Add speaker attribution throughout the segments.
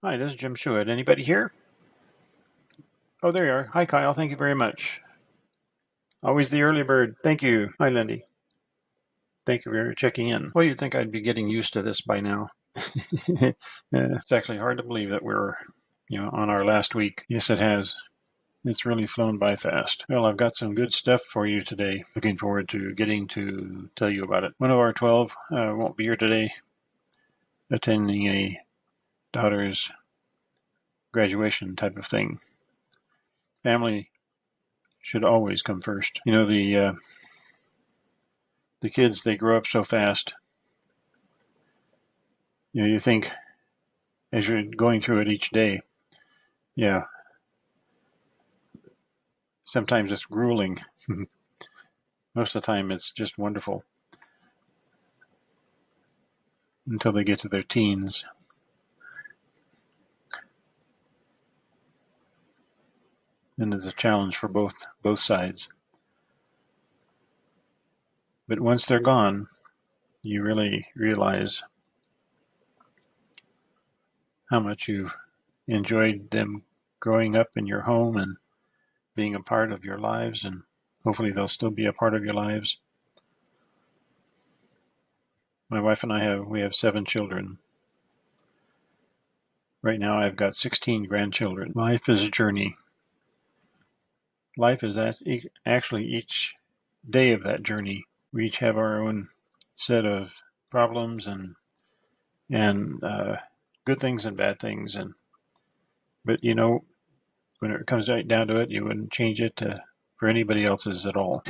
Speaker 1: Hi, this is Jim Shuett. Anybody here? Oh, there you are. Hi, Kyle. Thank you very much. Always the early bird. Thank you. Hi, Lindy. Thank you for checking in. Well, you'd think I'd be getting used to this by now. It's actually hard to believe that we're, on our last week. Yes, it has. It's really flown by fast. Well, I've got some good stuff for you today. Looking forward to getting to tell you about it. One of our 12 won't be here today, attending a daughter's graduation type of thing. Family should always come first. The kids, they grow up so fast. You think as you're going through it each day, yeah, sometimes it's grueling. Most of the time it's just wonderful until they get to their teens. And it's a challenge for both sides. But once they're gone, you really realize how much you've enjoyed them growing up in your home and being a part of your lives, and hopefully they'll still be a part of your lives. My wife and we have 7 children. Right now I've got 16 grandchildren. Life is a journey. Life is actually each day of that journey. We each have our own set of problems and good things and bad things, but when it comes right down to it, you wouldn't change it for anybody else's at all.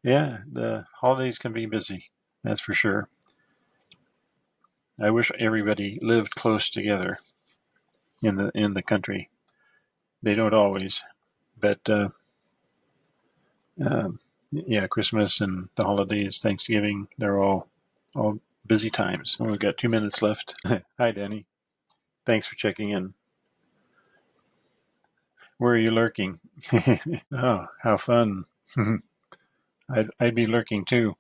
Speaker 1: Yeah, the holidays can be busy, that's for sure. I wish everybody lived close together in the country. They don't always, but yeah, Christmas and the holidays, Thanksgiving, they're all busy times. Oh, we've got 2 minutes left. Hi, Danny. Thanks for checking in. Where are you lurking? Oh, how fun. I'd be lurking too.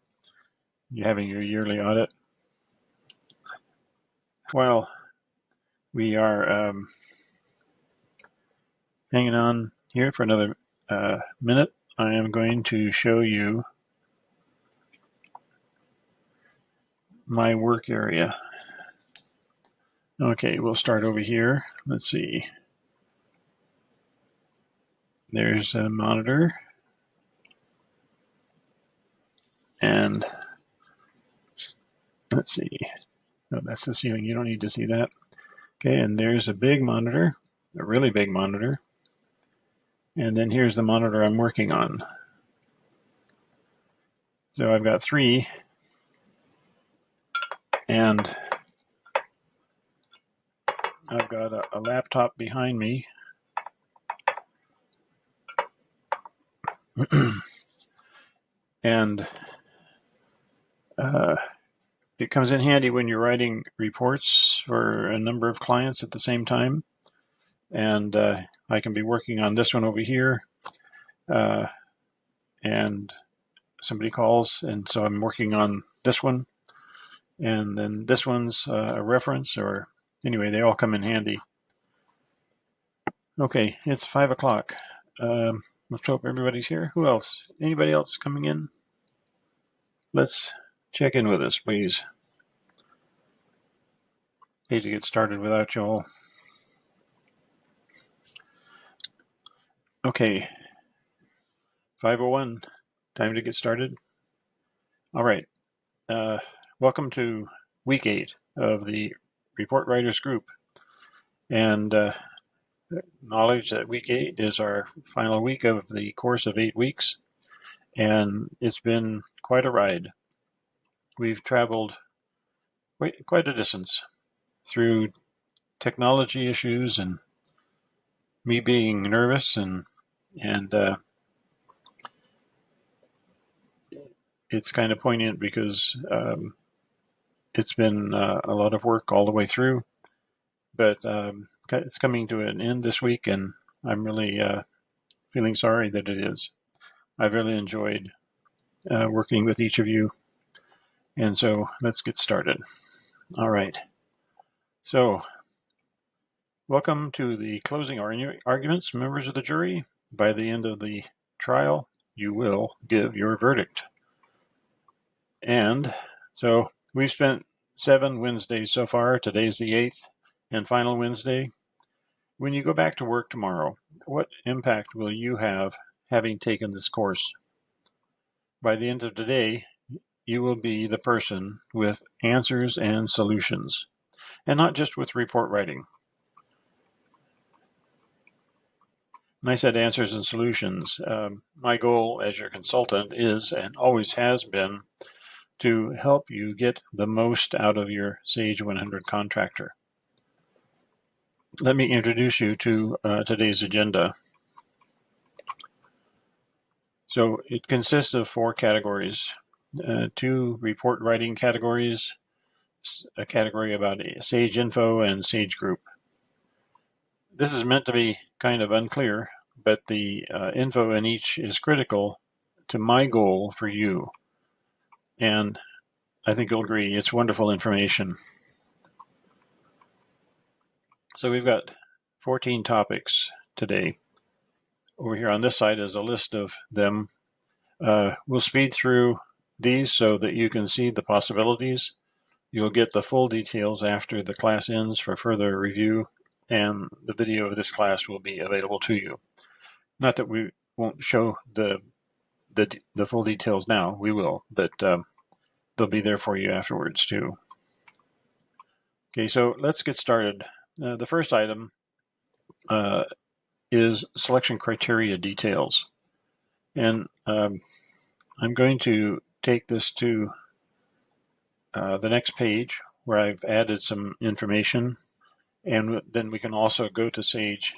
Speaker 1: You having your yearly audit? Well, we are hanging on here for another minute. I am going to show you my work area. Okay, we'll start over here. Let's see. There's a monitor. And let's see. No, that's the ceiling. You don't need to see that. Okay, and there's a big monitor, a really big monitor. And then here's the monitor I'm working on. So I've got 3. And I've got a laptop behind me. And it comes in handy when you're writing reports for a number of clients at the same time. And I can be working on this one over here. And somebody calls, and so I'm working on this one. And then this one's a reference, or anyway, they all come in handy. Okay, it's 5 o'clock. Let's hope everybody's here. Who else? Anybody else coming in? Let's check in with us, please. Hate to get started without you all. Okay, 5:01. Time to get started. All right. Welcome to week 8 of the Report Writers Group. And knowledge that week 8 is our final week of the course of 8 weeks. And it's been quite a ride. We've traveled quite a distance through technology issues and me being nervous, and it's kind of poignant because it's been a lot of work all the way through, but it's coming to an end this week, and I'm really feeling sorry that it is. I've really enjoyed working with each of you, and so let's get started. All right. So Welcome to the closing arguments, members of the jury. By the end of the trial, you will give your verdict. And so we've spent 7 Wednesdays so far. Today's the 8th and final Wednesday. When you go back to work tomorrow, what impact will you have having taken this course? By the end of today, you will be the person with answers and solutions, and not just with report writing. And I said answers and solutions. My goal as your consultant is, and always has been, to help you get the most out of your Sage 100 contractor. Let me introduce you to today's agenda. So it consists of 4 categories, 2 report writing categories, a category about Sage Info and Sage Group. This is meant to be kind of unclear, but the info in each is critical to my goal for you. And I think you'll agree, it's wonderful information. So we've got 14 topics today. Over here on this side is a list of them. We'll speed through these so that you can see the possibilities. You'll get the full details after the class ends for further review, and the video of this class will be available to you. Not that we won't show the full details now, we will, but they'll be there for you afterwards too. Okay, so let's get started. The first item is selection criteria details. And I'm going to take this to the next page where I've added some information, and then we can also go to Sage.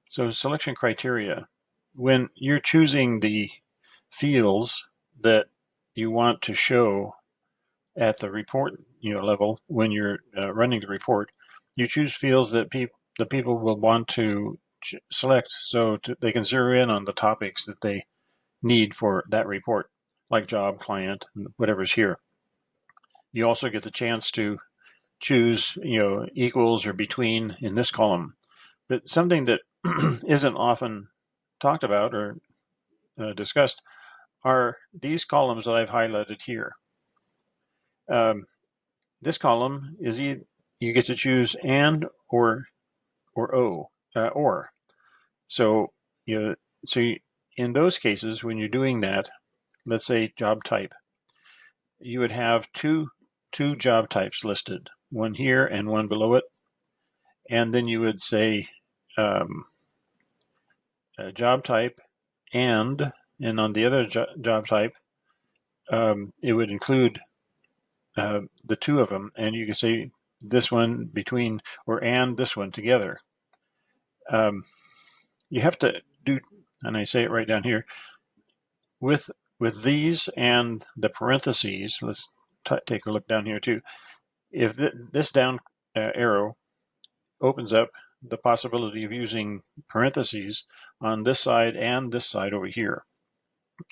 Speaker 1: So selection criteria. When you're choosing the fields that you want to show at the report level, when you're running the report, you choose fields that the people will want to select so they can zero in on the topics that they need for that report, like job, client, and whatever's here. You also get the chance to choose, equals or between in this column. But something that isn't often talked about or discussed are these columns that I've highlighted here. This column is you get to choose and or or. So in those cases, when you're doing that, let's say job type, you would have two job types listed, one here and one below it, and then you would say job type and on the other job type, it would include the two of them, and you can say this one between or and this one together. You have to do, and I say it right down here, with these and the parentheses. Let's take a look down here too. If this down arrow opens up the possibility of using parentheses on this side and this side over here,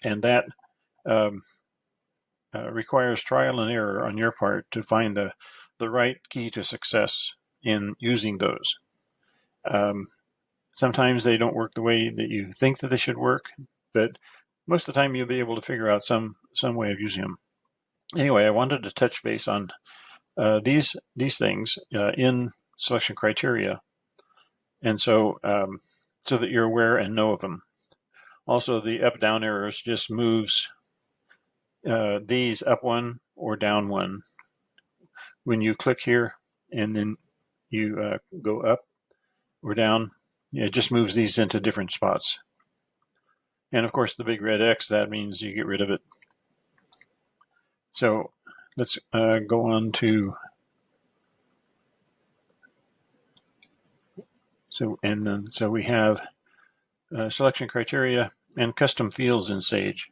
Speaker 1: and that requires trial and error on your part to find the right key to success in using those. Sometimes they don't work the way that you think that they should work, but most of the time you'll be able to figure out some way of using them. Anyway, I wanted to touch base on these things in selection criteria, and so that you're aware and know of them. Also, the up-down arrows just moves these up one or down one. When you click here and then you go up or down, it just moves these into different spots. And of course, the big red X, that means you get rid of it. So let's go on to, so we have selection criteria and custom fields in Sage.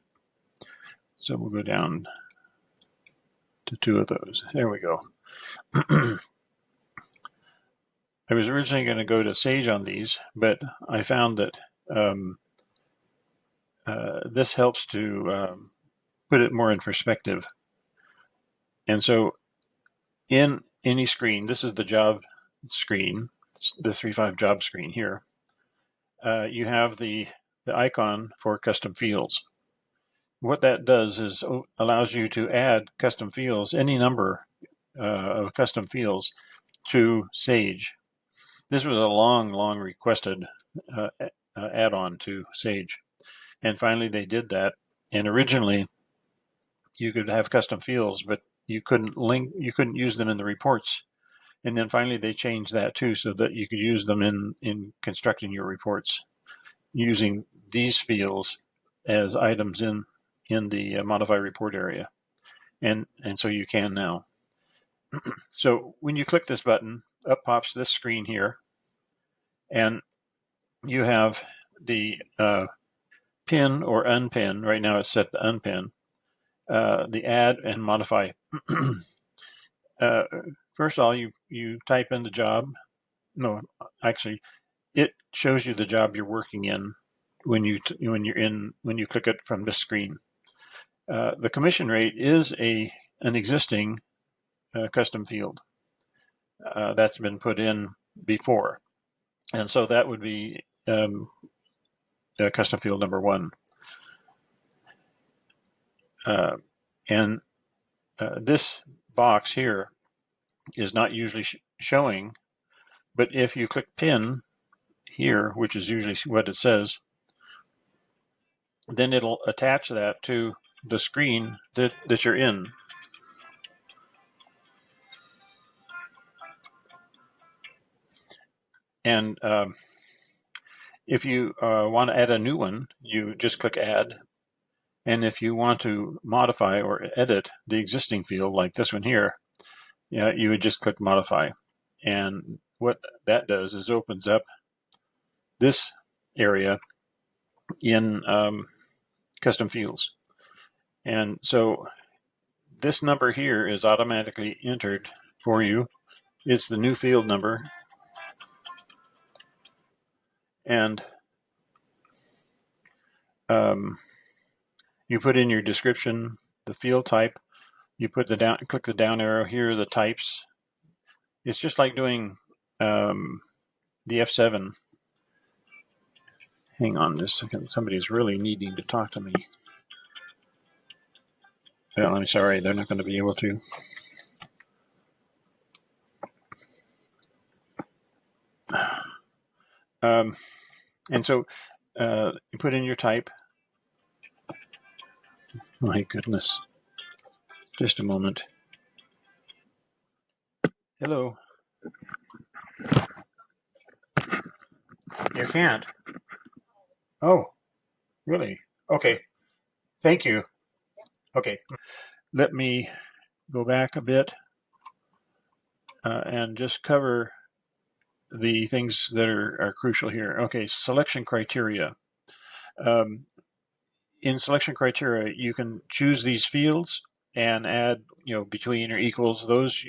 Speaker 1: So we'll go down to 2 of those. There we go. I was originally going to go to Sage on these, but I found that this helps to put it more in perspective. And so in any screen, this is the job screen, the 3.5 job screen here, you have the icon for custom fields. What that does is allows you to add custom fields, any number of custom fields, to Sage. This was a long requested add-on to Sage, and finally they did that. And originally, you could have custom fields, but you couldn't use them in the reports. And then finally, they changed that too, so that you could use them in constructing your reports, using these fields as items in the modify report area, and so you can now. So when you click this button, up pops this screen here, and you have the pin or unpin. Right now it's set to unpin. The add and modify. First of all, you type in the job. No, actually, it shows you the job you're working in when you click it from this screen. The commission rate is an existing custom field that's been put in before, and so that would be custom field number 1. And this box here is not usually showing, but if you click pin here, which is usually what it says, then it'll attach that to the screen that you're in. And if you want to add a new one, you just click add. And if you want to modify or edit the existing field, like this one here, you would just click modify. And what that does is opens up this area in custom fields. And so this number here is automatically entered for you. It's the new field number. And you put in your description, the field type. You put click the down arrow here, the types. It's just like doing the F7. Hang on just a second. Somebody's really needing to talk to me. Well, I'm sorry, they're not going to be able to. And so you put in your type. My goodness. Just a moment. Hello. You can't. Oh, really? Okay. Thank you. Okay. Let me go back a bit and just cover the things that are crucial here. Okay, selection criteria. In selection criteria, you can choose these fields and add, between or equals, those,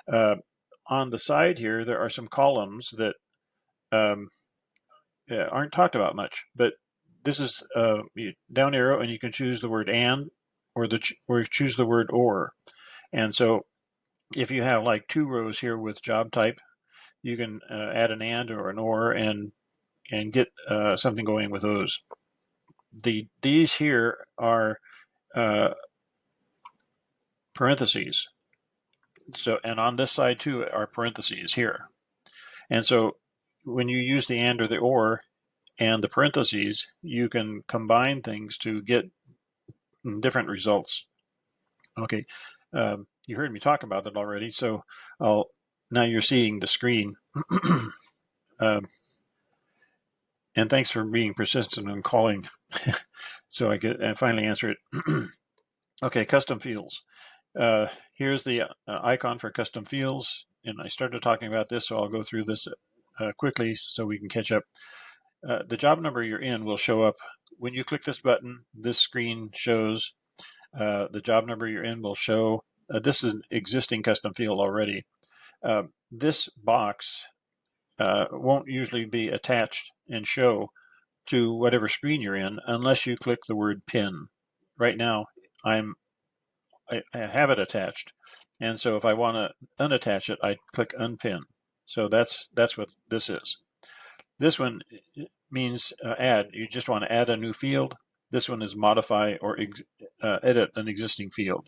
Speaker 1: on the side here, there are some columns that aren't talked about much, but this is down arrow, and you can choose the word and or choose the word or. And so if you have like 2 rows here with job type, you can add an and or an or and get something going with those. These here are parentheses. So, and on this side too are parentheses here. And so when you use the and or the or and the parentheses, you can combine things to get different results. Okay, you heard me talk about it already, so now you're seeing the screen. And thanks for being persistent and calling, so I could finally answer it. Okay, custom fields. Here's the icon for custom fields, and I started talking about this, so I'll go through this quickly so we can catch up. The job number you're in will show up when you click this button. This screen shows the job number you're in will show. This is an existing custom field already. This box won't usually be attached and show to whatever screen you're in unless you click the word pin. Right now, I have it attached, and so if I want to unattach it, I click unpin. So that's what this is. This one means add. You just want to add a new field. This one is modify or edit an existing field.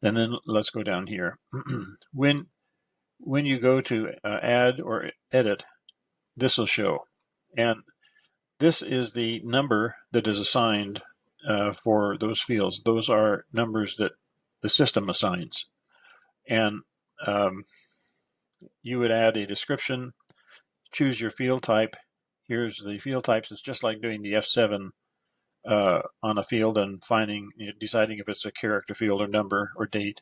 Speaker 1: And then let's go down here. when you go to add or edit, this will show. And this is the number that is assigned for those fields. Those are numbers that the system assigns. And you would add a description, choose your field type. Here's the field types. It's just like doing the F7 on a field and finding, deciding if it's a character field or number or date,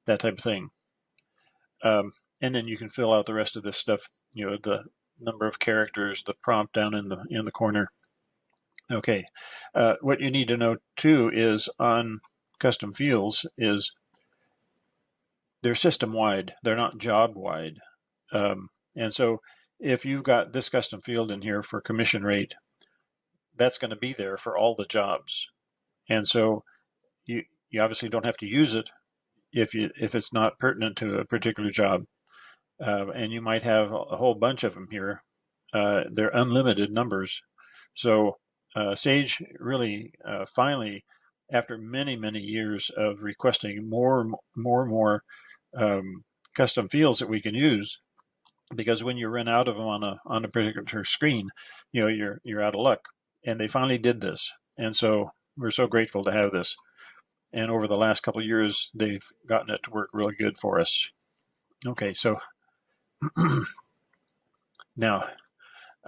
Speaker 1: that type of thing. And then you can fill out the rest of this stuff, the number of characters, the prompt down in the corner. Okay. What you need to know too is on custom fields is they're system wide. They're not job wide. And so if you've got this custom field in here for commission rate, that's going to be there for all the jobs. And so you obviously don't have to use it if it's not pertinent to a particular job. And you might have a whole bunch of them here. They're unlimited numbers. So Sage really finally, after many years of requesting more custom fields that we can use, because when you run out of them on a particular screen, you're out of luck. And they finally did this, and so we're so grateful to have this. And over the last couple of years, they've gotten it to work really good for us. Okay, so now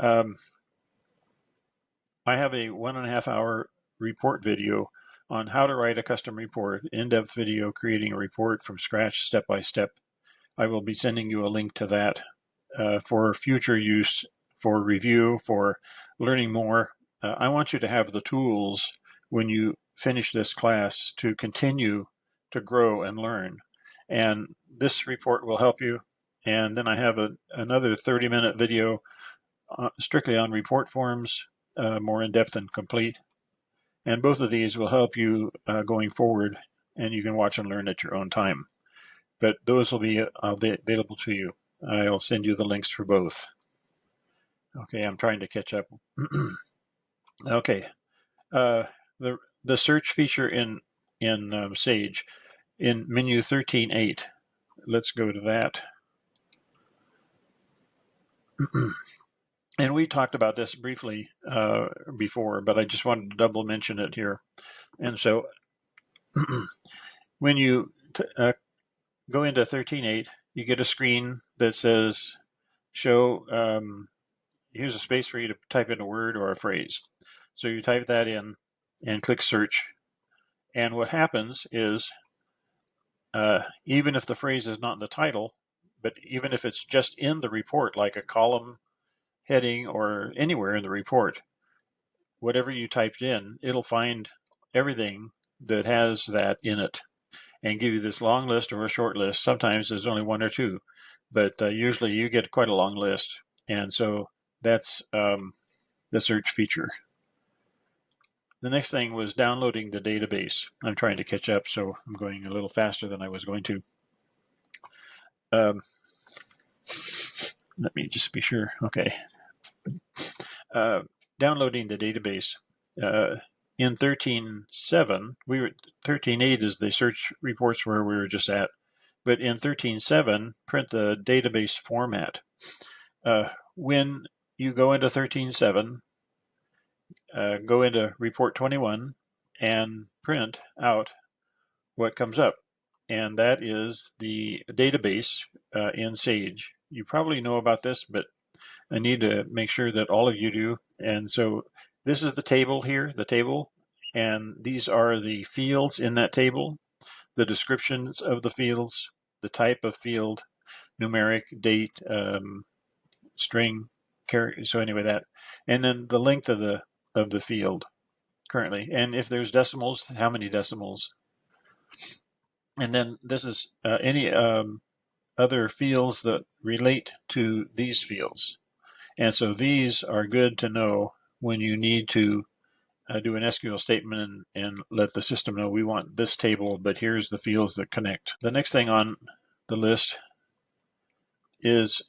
Speaker 1: I have a 1.5 hour report video on how to write a custom report, in-depth video creating a report from scratch, step by step. I will be sending you a link to that for future use, for review, for learning more. I want you to have the tools when you finish this class to continue to grow and learn. And this report will help you. And then I have another 30-minute video strictly on report forms, more in-depth and complete. And both of these will help you going forward, and you can watch and learn at your own time. But those will be available to you. I'll send you the links for both. Okay, I'm trying to catch up. Okay, the search feature in Sage in menu 13.8. Let's go to that. And we talked about this briefly before, but I just wanted to double mention it here. And so when you go into 13.8, you get a screen that says, show, here's a space for you to type in a word or a phrase. So you type that in and click search. And what happens is, even if the phrase is not in the title, but even if it's just in the report, like a column heading or anywhere in the report, whatever you typed in, it'll find everything that has that in it and give you this long list or a short list. Sometimes there's only one or two, but usually you get quite a long list. And so that's the search feature. The next thing was downloading the database. I'm trying to catch up, so I'm going a little faster than I was going to. Let me just be sure. Okay. Downloading the database. In 13.7, 13.8 is the search reports where we were just at, but in 13.7, print the database format. When you go into 13.7, go into report 21 and print out what comes up. And that is the database in Sage. You probably know about this, but I need to make sure that all of you do. And so this is the table here, and these are the fields in that table, the descriptions of the fields, the type of field, numeric, date, string, character. So anyway, that, and then the length of the field currently, and if there's decimals, how many decimals. And then this is any other fields that relate to these fields. And so these are good to know when you need to do an SQL statement and let the system know we want this table, but here's the fields that connect. The next thing on the list is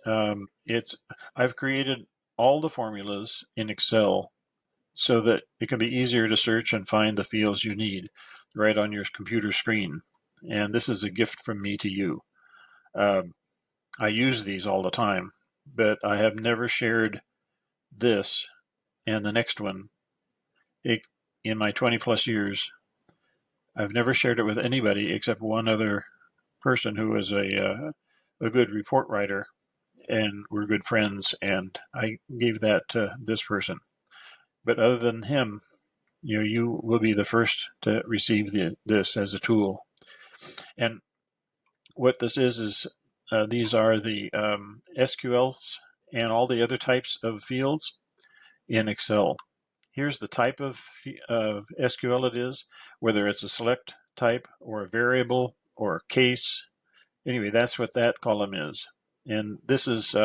Speaker 1: I've created all the formulas in Excel so that it can be easier to search and find the fields you need right on your computer screen. And this is a gift from me to you. I use these all the time, but I have never shared this and the next one. In my 20 plus years, I've never shared it with anybody except one other person who was a good report writer, and we're good friends, and I gave that to this person. But other than him, you will be the first to receive this as a tool. And what this is these are the SQLs and all the other types of fields in Excel. Here's the type of SQL it is, whether it's a select type or a variable or a case. Anyway, that's what that column is. And this is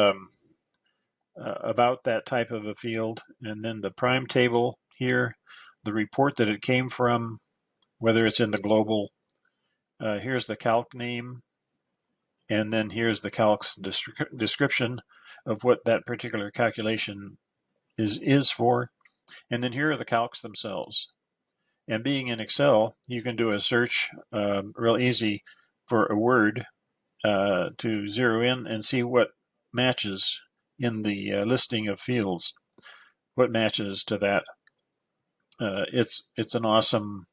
Speaker 1: about that type of a field. And then the prime table here, the report that it came from, whether it's in the global. Here's the calc name. And then here's the calc's description of what that particular calculation is for. And then here are the calcs themselves. And being in Excel, you can do a search real easy for a word to zero in and see what matches in the listing of fields, what matches to that. It's an awesome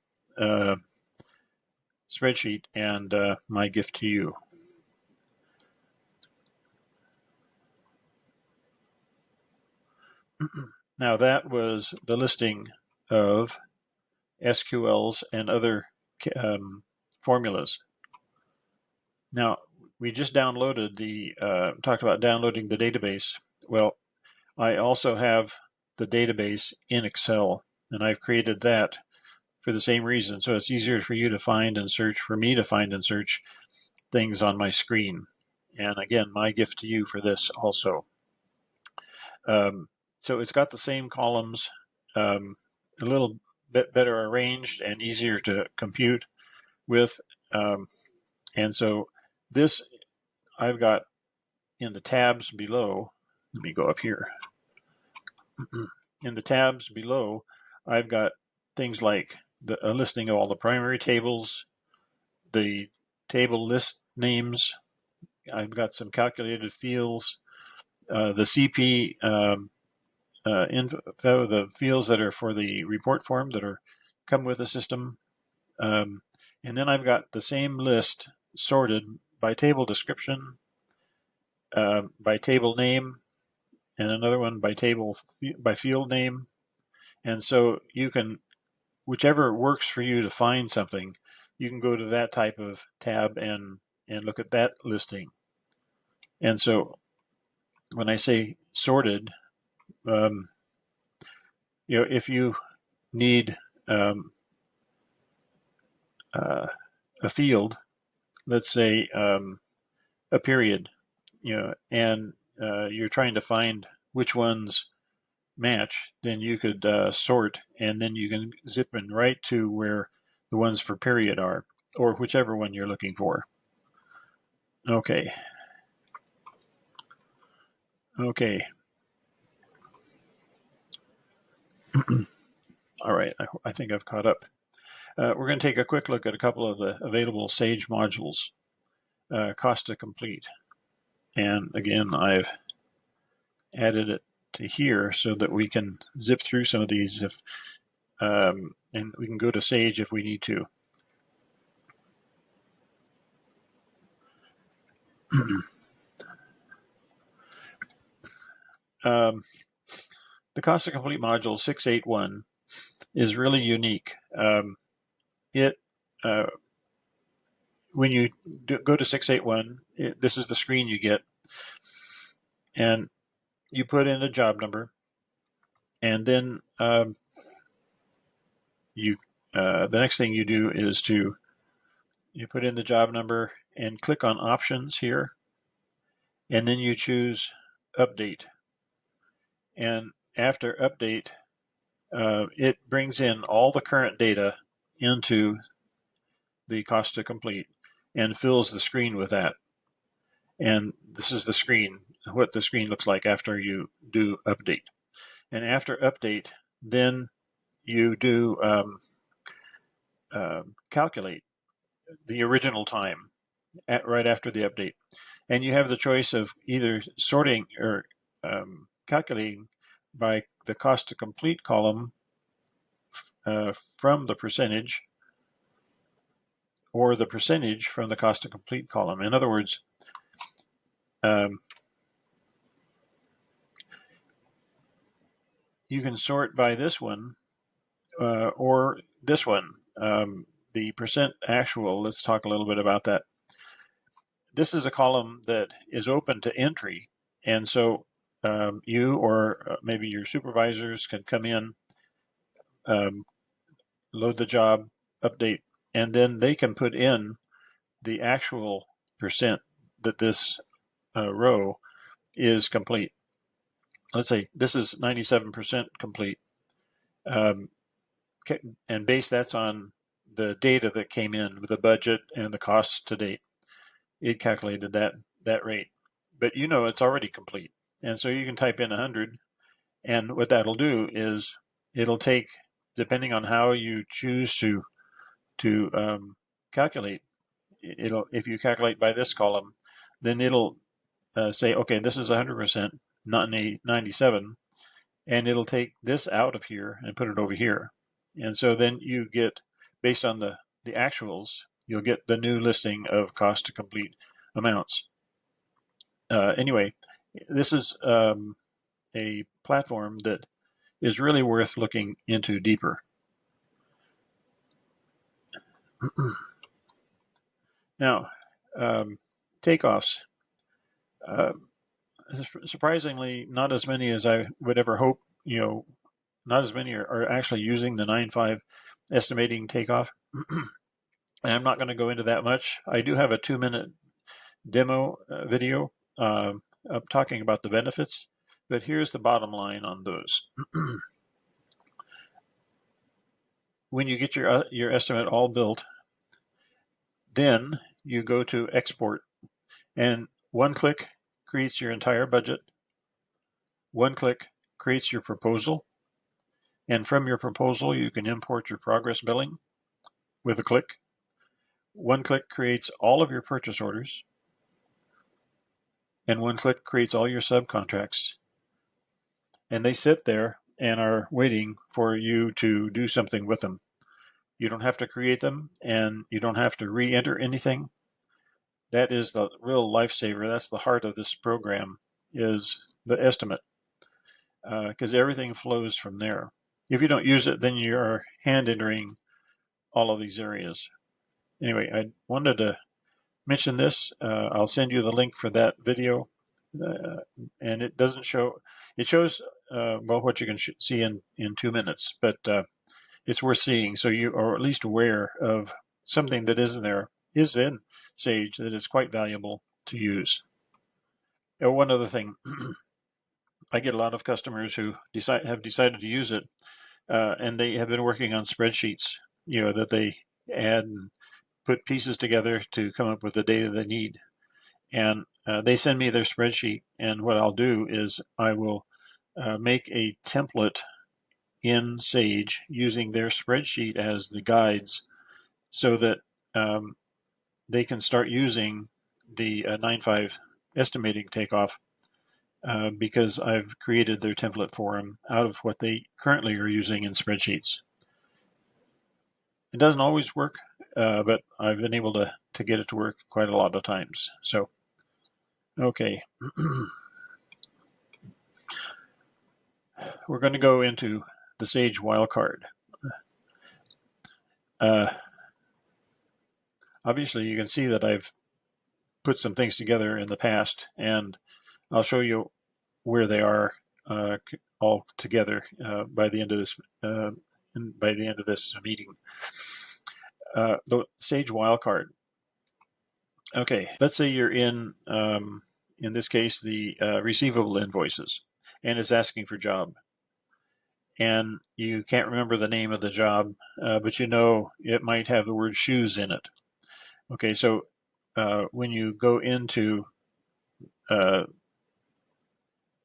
Speaker 1: spreadsheet, and my gift to you. Now that was the listing of SQLs and other formulas. Now, we just downloaded talked about downloading the database. Well, I also have the database in Excel, and I've created that for the same reason. So it's easier for you to find and search, for me to find and search things on my screen. And again, my gift to you for this also. So it's got the same columns, a little bit better arranged and easier to compute with. And so this I've got in the tabs below. Let me go up here. In the tabs below, I've got things like a listing of all the primary tables, the table list names. I've got some calculated fields, the CP info, the fields that are for the report form that come with the system. And then I've got the same list sorted by table description, by table name, and another one by field name. And so you can, whichever works for you to find something, you can go to that type of tab and look at that listing. And so when I say sorted, if you need a field, let's say a period, and you're trying to find which ones match, then you could sort, and then you can zip in right to where the ones for period are, or whichever one you're looking for. Okay. All right, I think I've caught up. We're going to take a quick look at a couple of the available Sage modules, cost to complete. And again, I've added it to here so that we can zip through some of these and we can go to Sage if we need to. The cost to complete module 681 is really unique. When you go to 681, this is the screen you get, and you put in a job number, and then the next thing you do is you put in the job number and click on options here, and then you choose update. And after update, it brings in all the current data into the cost to complete and fills the screen with that. And this is the screen, what the screen looks like after you do update. And after update, then you do calculate the original time right after the update. And you have the choice of either sorting or calculating by the cost to complete column from the percentage, or the percentage from the cost to complete column. In other words, you can sort by this one or this one. The percent actual, let's talk a little bit about that. This is a column that is open to entry, and so you or maybe your supervisors can come in, load the job, update, and then they can put in the actual percent that this row is complete. Let's say this is 97% complete, and base that's on the data that came in with the budget and the costs to date. It calculated that rate, but you know it's already complete, and so you can type in 100, and what that'll do is it'll take, depending on how you choose to calculate, it'll, if you calculate by this column, then it'll say, okay, this is 100%, not 97, and it'll take this out of here and put it over here. And so then you get, based on the actuals, you'll get the new listing of cost to complete amounts. Anyway, this is a platform that is really worth looking into deeper. Now, takeoffs. Surprisingly, not as many as I would ever hope. Not as many are actually using the 9.5 estimating takeoff. And I'm not going to go into that much. I do have a 2-minute demo video talking about the benefits, but here's the bottom line on those. When you get your estimate all built, then you go to export, and one click creates your entire budget. One click creates your proposal, and from your proposal you can import your progress billing with a click. One click creates all of your purchase orders, and one click creates all your subcontracts. And they sit there and are waiting for you to do something with them. You don't have to create them, and you don't have to re-enter anything. That is the real lifesaver. That's the heart of this program, is the estimate, because everything flows from there. If you don't use it, then you're hand entering all of these areas. Anyway, I wanted to mention this. I'll send you the link for that video, and it doesn't show. It shows well what you can see in 2 minutes, but it's worth seeing, so you are at least aware of something that is in Sage that is quite valuable to use. One other thing, I get a lot of customers who have decided to use it, and they have been working on spreadsheets, that they add and put pieces together to come up with the data they need. And they send me their spreadsheet, and what I'll do is I will make a template in Sage using their spreadsheet as the guides, so that they can start using the 9.5 estimating takeoff, because I've created their template for them out of what they currently are using in spreadsheets. It doesn't always work, but I've been able to get it to work quite a lot of times. So, okay. We're going to go into the Sage wildcard. Obviously, you can see that I've put some things together in the past, and I'll show you where they are all together by the end of this meeting. The Sage wildcard. Okay, let's say you're in this case, the receivable invoices, and it's asking for job. And you can't remember the name of the job, but it might have the word shoes in it. Okay, so when you go into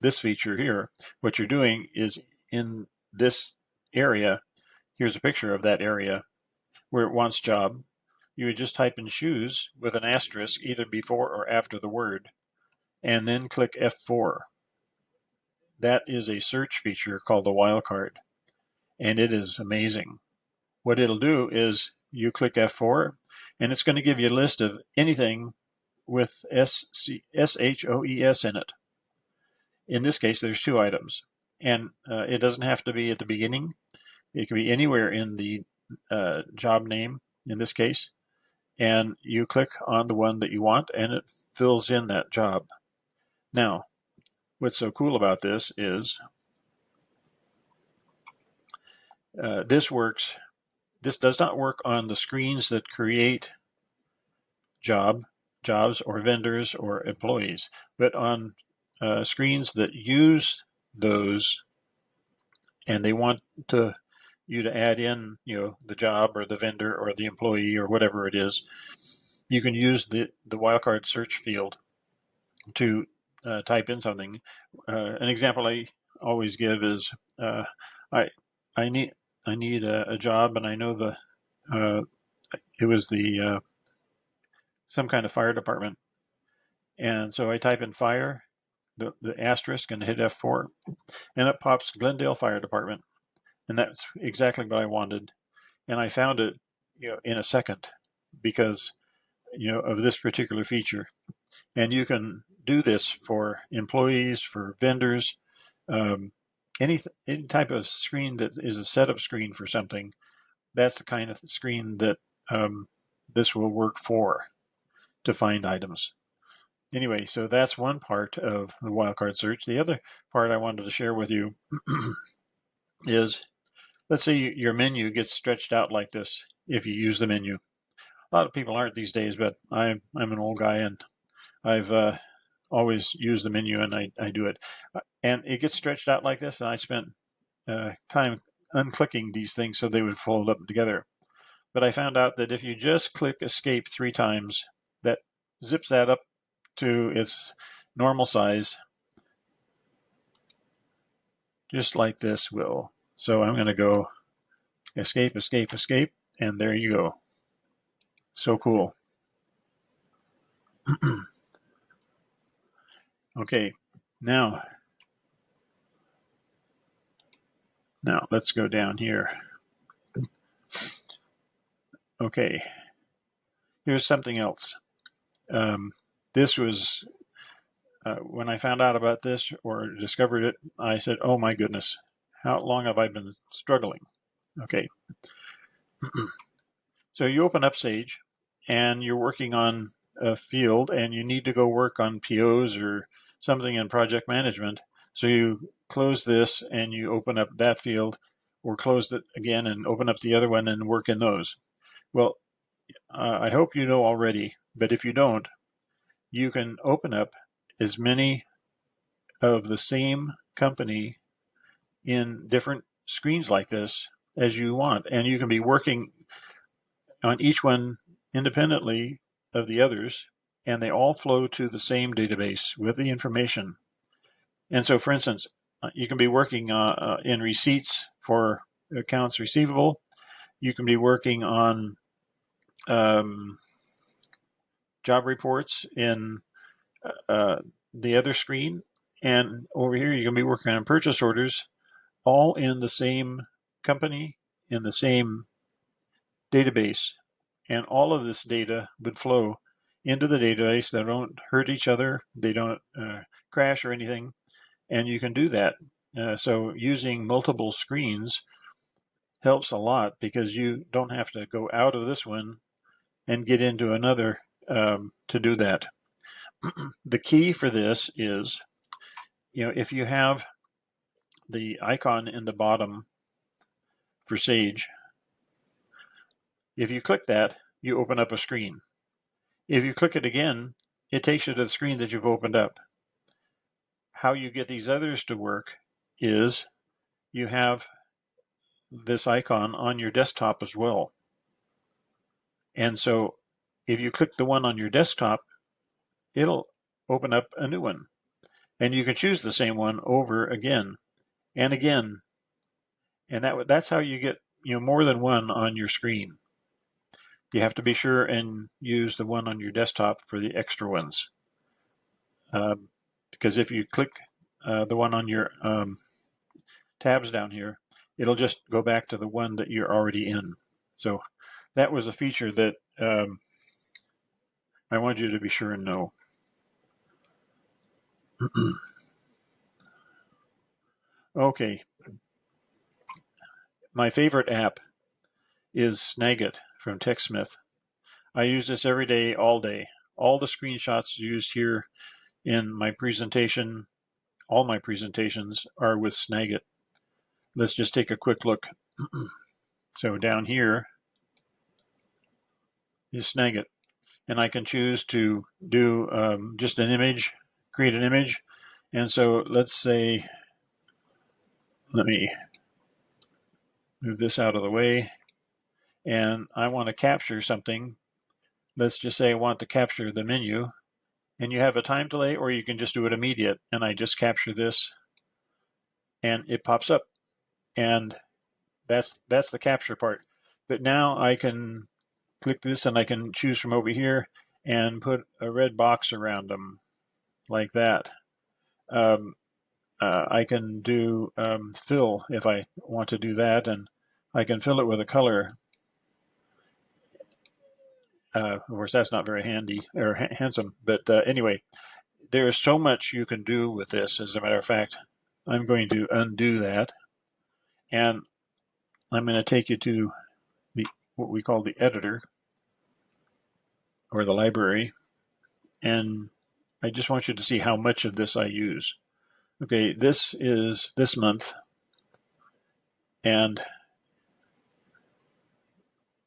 Speaker 1: this feature here, what you're doing is in this area, here's a picture of that area where it wants job. You would just type in shoes with an asterisk either before or after the word, and then click F4. That is a search feature called the wildcard, and it is amazing. What it'll do is you click F4, and it's going to give you a list of anything with SHOES in it. In this case, there's 2 items, and it doesn't have to be at the beginning. It can be anywhere in the job name, in this case, and you click on the one that you want, and it fills in that job. Now, what's so cool about this is this works. This does not work on the screens that create jobs or vendors or employees, but on screens that use those, and they want you to add in, the job or the vendor or the employee or whatever it is. You can use the wildcard search field to type in something. An example I always give is I need a job, and I know it was the some kind of fire department, and so I type in fire, the asterisk, and hit F4, and it pops Glendale Fire Department, and that's exactly what I wanted, and I found it in a second because of this particular feature. And you can do this for employees, for vendors, any type of screen that is a setup screen for something. That's the kind of screen that this will work for, to find items. Anyway, so that's one part of the wildcard search. The other part I wanted to share with you is, let's say your menu gets stretched out like this if you use the menu. A lot of people aren't these days, but I'm an old guy, and I've always used the menu, and I do it. And it gets stretched out like this, and I spent time unclicking these things so they would fold up together. But I found out that if you just click escape 3 times, that zips that up to its normal size, just like this will. So I'm going to go escape, escape, escape, and there you go. So cool. Okay, now let's go down here. Okay, here's something else. This was, when I found out about this or discovered it, I said, oh my goodness, how long have I been struggling? Okay, so you open up Sage, and you're working on a field, and you need to go work on POs or something in project management. So you close this, and you open up that field, or close it again and open up the other one and work in those. Well, I hope you know already, but if you don't, you can open up as many of the same company in different screens like this as you want, and you can be working on each one independently of the others, and they all flow to the same database with the information. And so, for instance, you can be working in receipts for accounts receivable. You can be working on job reports in the other screen. And over here, you can be working on purchase orders, all in the same company, in the same database. And all of this data would flow into the database. They don't hurt each other. They don't crash or anything. And you can do that. So using multiple screens helps a lot because you don't have to go out of this one and get into another to do that. The key for this is, if you have the icon in the bottom for Sage, if you click that, you open up a screen. If you click it again, it takes you to the screen that you've opened up. How you get these others to work is you have this icon on your desktop as well. And so if you click the one on your desktop, it'll open up a new one. And you can choose the same one over again and again. And that's how you get more than one on your screen. You have to be sure and use the one on your desktop for the extra ones. Because if you click the one on your tabs down here, it'll just go back to the one that you're already in. So that was a feature that I wanted you to be sure and know. Okay. My favorite app is Snagit from TechSmith. I use this every day, all day. All the screenshots used here in my presentation, all my presentations are with Snagit. Let's just take a quick look. So down here is Snagit. And I can choose to do just an image, create an image. And so let's say, let me move this out of the way. And I want to capture something. Let's just say I want to capture the menu. And you have a time delay, or you can just do it immediate. And I just capture this, and it pops up. And that's the capture part. But now I can click this, and I can choose from over here and put a red box around them like that. I can do fill if I want to do that, and I can fill it with a color. Of course, that's not very handy or handsome, but anyway, there is so much you can do with this. As a matter of fact, I'm going to undo that, and I'm going to take you to what we call the editor or the library, and I just want you to see how much of this I use. Okay, this is this month, and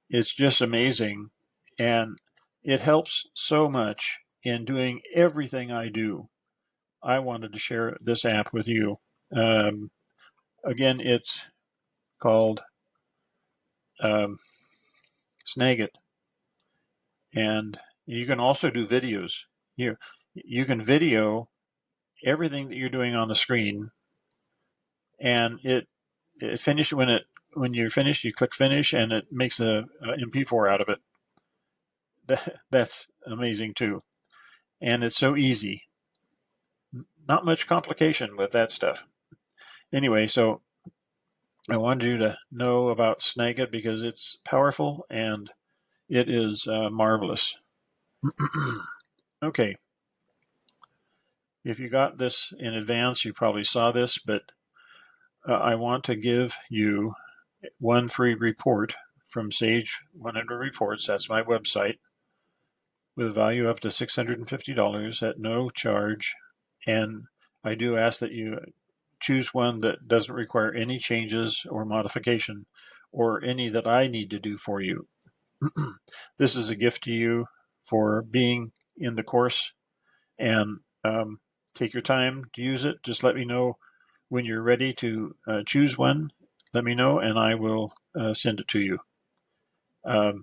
Speaker 1: it's just amazing, and it helps so much in doing everything I do. I wanted to share this app with you. Again, it's called Snagit, and you can also do videos. You can video everything that you're doing on the screen, and it finish when you're finished. You click finish, and it makes a MP4 out of it. That's amazing too, and it's so easy. Not much complication with that stuff. Anyway, so I wanted you to know about Snagit because it's powerful and it is marvelous. Okay, if you got this in advance, you probably saw this, but I want to give you one free report from Sage 100 Reports. That's my website, with a value up to $650 at no charge. And I do ask that you choose one that doesn't require any changes or modification or any that I need to do for you. This is a gift to you for being in the course, and take your time to use it. Just let me know when you're ready to choose one. Let me know, and I will send it to you. I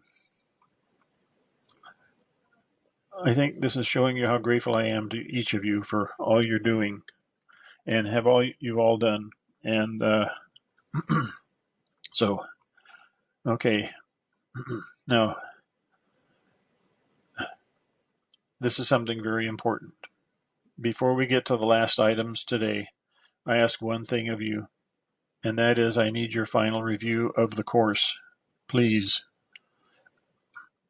Speaker 1: think this is showing you how grateful I am to each of you for all you're doing and have all you've all done. And so, okay, now this is something very important. Before we get to the last items today, I ask one thing of you, and that is I need your final review of the course, please.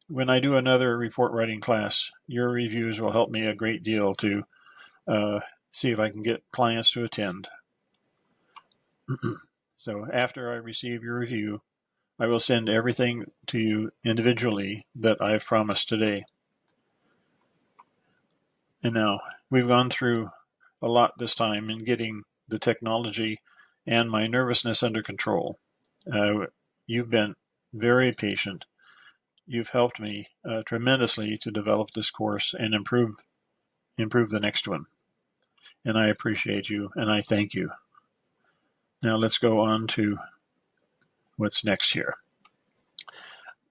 Speaker 1: When I do another report writing class, your reviews will help me a great deal to see if I can get clients to attend. So after I receive your review, I will send everything to you individually that I've promised today. And now, we've gone through a lot this time in getting the technology and my nervousness under control. You've been very patient. You've helped me tremendously to develop this course and improve the next one. And I appreciate you, and I thank you. Now let's go on to what's next here.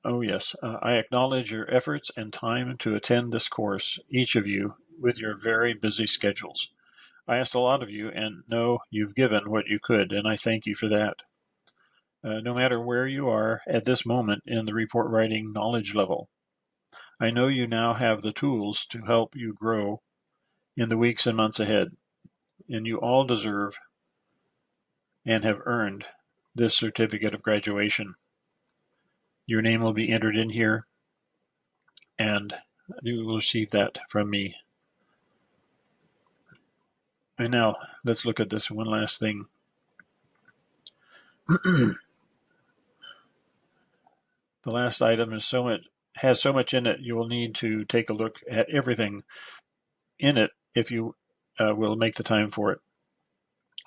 Speaker 1: Oh yes, I acknowledge your efforts and time to attend this course. Each of you with your very busy schedules. I asked a lot of you, and know you've given what you could, and I thank you for that. No matter where you are at this moment in the report writing knowledge level, I know you now have the tools to help you grow in the weeks and months ahead, and you all deserve and have earned this certificate of graduation. Your name will be entered in here, and you will receive that from me. And now, let's look at this one last thing. The last item has so much in it, you will need to take a look at everything in it if you will make the time for it.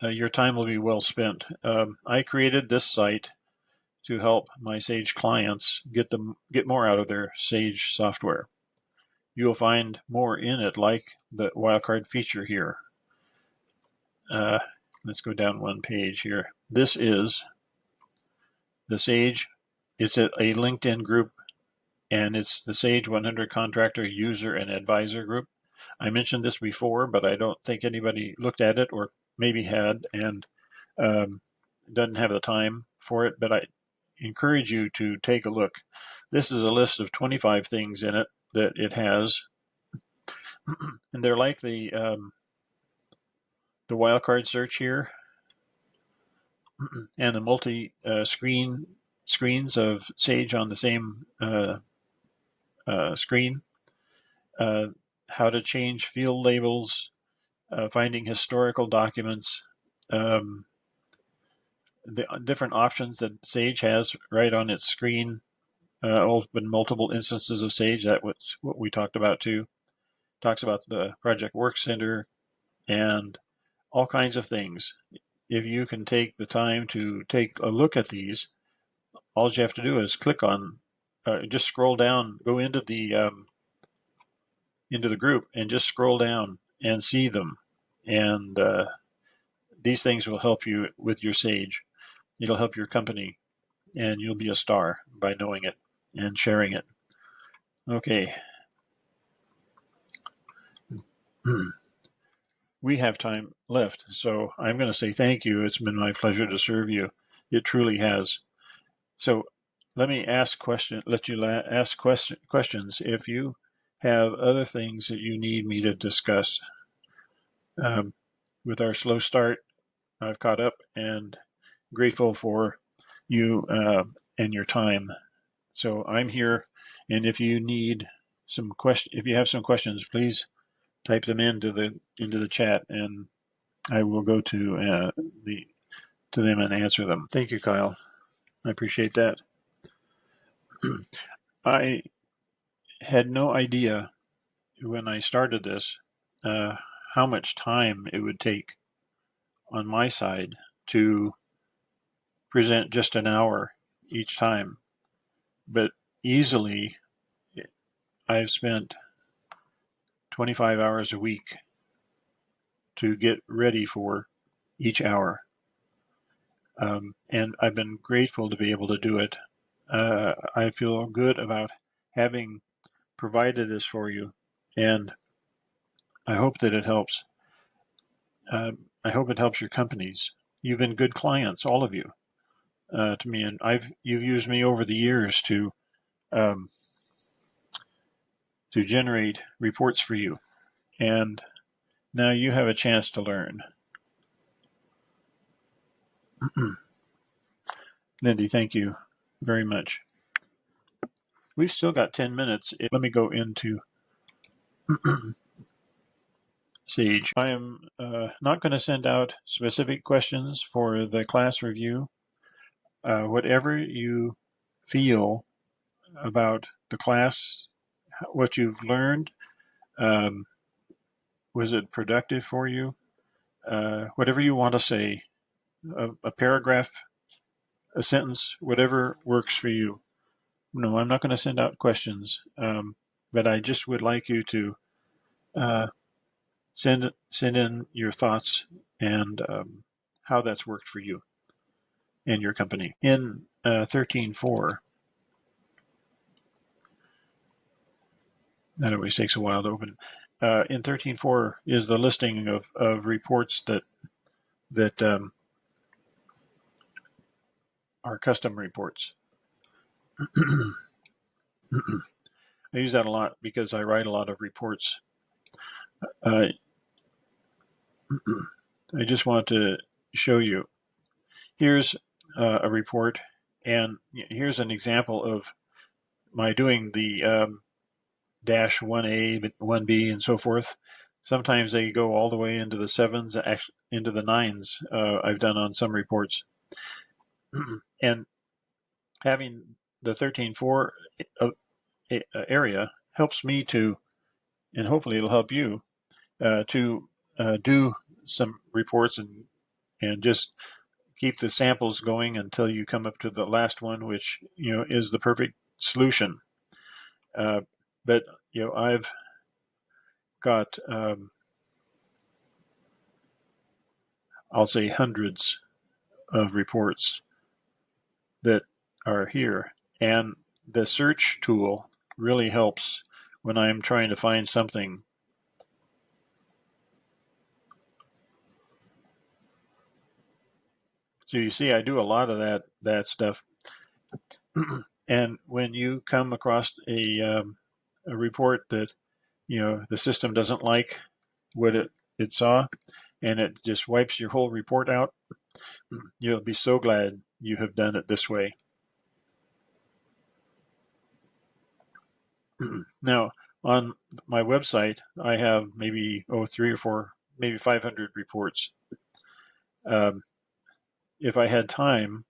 Speaker 1: Your time will be well spent. I created this site to help my Sage clients get more out of their Sage software. You will find more in it, like the wildcard feature here. Let's go down one page here. This is the Sage. It's a LinkedIn group, and it's the Sage 100 Contractor User and Advisor group. I mentioned this before, but I don't think anybody looked at it, or maybe had, and doesn't have the time for it, but I encourage you to take a look. This is a list of 25 things in it that it has, and they're like the wildcard search here, and the multi screens of Sage on the same screen. How to change field labels, finding historical documents, the different options that Sage has right on its screen. Open multiple instances of Sage. That's what we talked about too. Talks about the Project Work Center and all kinds of things. If you can take the time to take a look at these, all you have to do is click on, just scroll down, go into the group, and just scroll down and see them. And these things will help you with your Sage. It'll help your company, and you'll be a star by knowing it and sharing it. Okay. We have time left, so I'm going to say thank you. It's been my pleasure to serve you. It truly has. So let me ask questions. Let you ask questions if you have other things that you need me to discuss. With our slow start, I've caught up and grateful for you and your time. So I'm here, and if you need if you have some questions, please type them into the chat, and I will go to them and answer them. Thank you, Kyle. I appreciate that. I had no idea when I started this how much time it would take on my side to present just an hour each time. But easily, I've spent 25 hours a week to get ready for each hour. And I've been grateful to be able to do it. I feel good about having provided this for you, and I hope that it helps. I hope it helps your companies. You've been good clients, all of you, to me, and you've used me over the years to generate reports for you, and now you have a chance to learn. Lindy, thank you very much. We've still got 10 minutes. Let me go into Sage. I am not going to send out specific questions for the class review. Whatever you feel about the class, what you've learned, was it productive for you? Whatever you want to say, a paragraph, a sentence, whatever works for you. No, I'm not going to send out questions, but I just would like you to send in your thoughts and how that's worked for you and your company. In 13.4, that always takes a while to open. in 13.4 is the listing of reports that are custom reports. I use that a lot because I write a lot of reports. I just want to show you. Here's a report, and here's an example of my doing the dash 1A, 1B, and so forth. Sometimes they go all the way into the 7s, actually into the 9s. I've done on some reports. And having the 13.4 area helps me to, and hopefully it'll help you, to do some reports and just keep the samples going until you come up to the last one, which is the perfect solution. But I've got I'll say hundreds of reports that are here, and the search tool really helps when I'm trying to find something. So you see, I do a lot of that stuff. And when you come across a report that the system doesn't like what it saw, and it just wipes your whole report out, you'll be so glad you have done it this way. Now, on my website, I have maybe 3 or 4, maybe 500 reports. If I had time,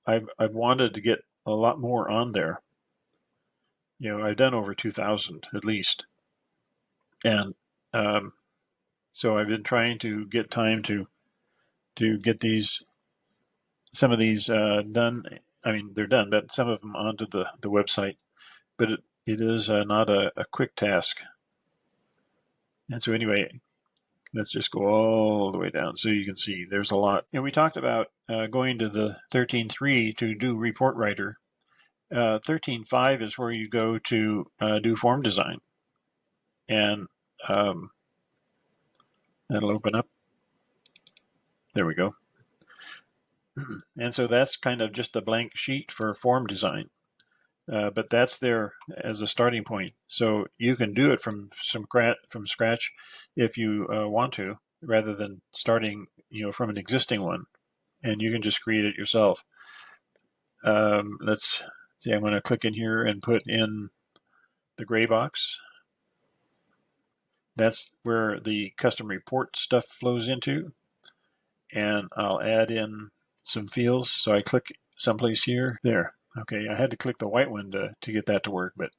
Speaker 1: I've wanted to get a lot more on there. I've done over 2,000 at least, and so I've been trying to get time to get some of these done. I mean, they're done, but some of them onto the website. But it is not a quick task. And so anyway, let's just go all the way down so you can see there's a lot. We talked about going to the 13.3 to do report writer. 13.5 is where you go to do form design. And that'll open up. There we go. And so that's kind of just a blank sheet for form design. But that's there as a starting point. So you can do it from scratch if you want to, rather than starting from an existing one, and you can just create it yourself. Let's see. I'm going to click in here and put in the gray box. That's where the custom report stuff flows into, and I'll add in some fields. So I click someplace here. There. Okay, I had to click the white one to get that to work, but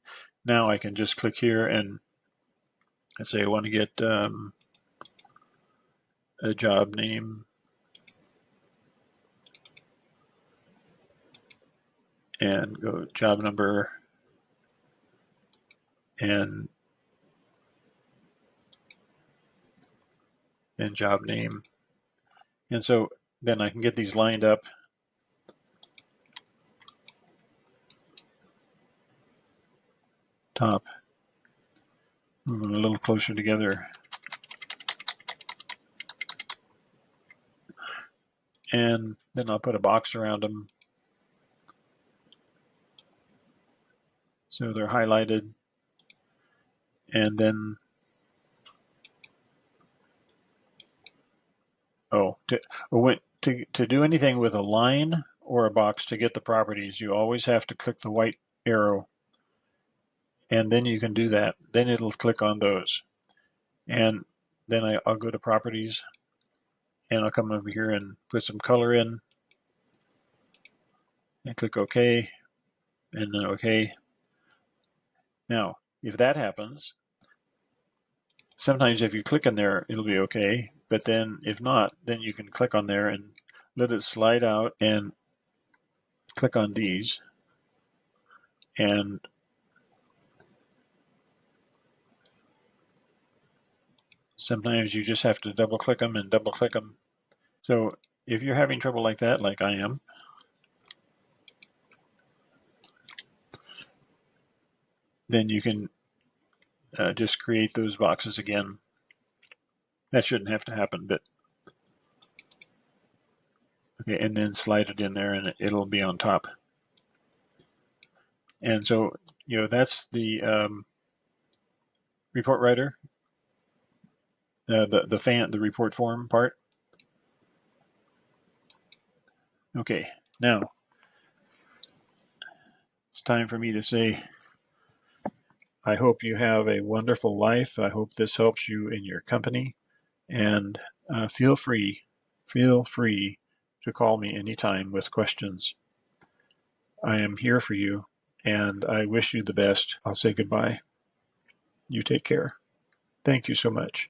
Speaker 1: now I can just click here and let's say I want to get a job name, and go job number and job name. And so then I can get these lined up. Top. Move them a little closer together. And then I'll put a box around them so they're highlighted. And then, to do anything with a line or a box to get the properties, you always have to click the white arrow, and then you can do that. Then it'll click on those, and then I'll go to properties, and I'll come over here and put some color in, and click OK, and then OK. Now, if that happens, sometimes if you click in there, it'll be okay. But then if not, then you can click on there and let it slide out and click on these. And sometimes you just have to double click them and double click them. So if you're having trouble like that, like I am, then you can just create those boxes again. That shouldn't have to happen, but okay, and then slide it in there and it'll be on top. And so, that's the report writer, the report form part. Okay, now it's time for me to say, I hope you have a wonderful life. I hope this helps you in your company, and feel free to call me anytime with questions. I am here for you, and I wish you the best. I'll say goodbye. You take care. Thank you so much.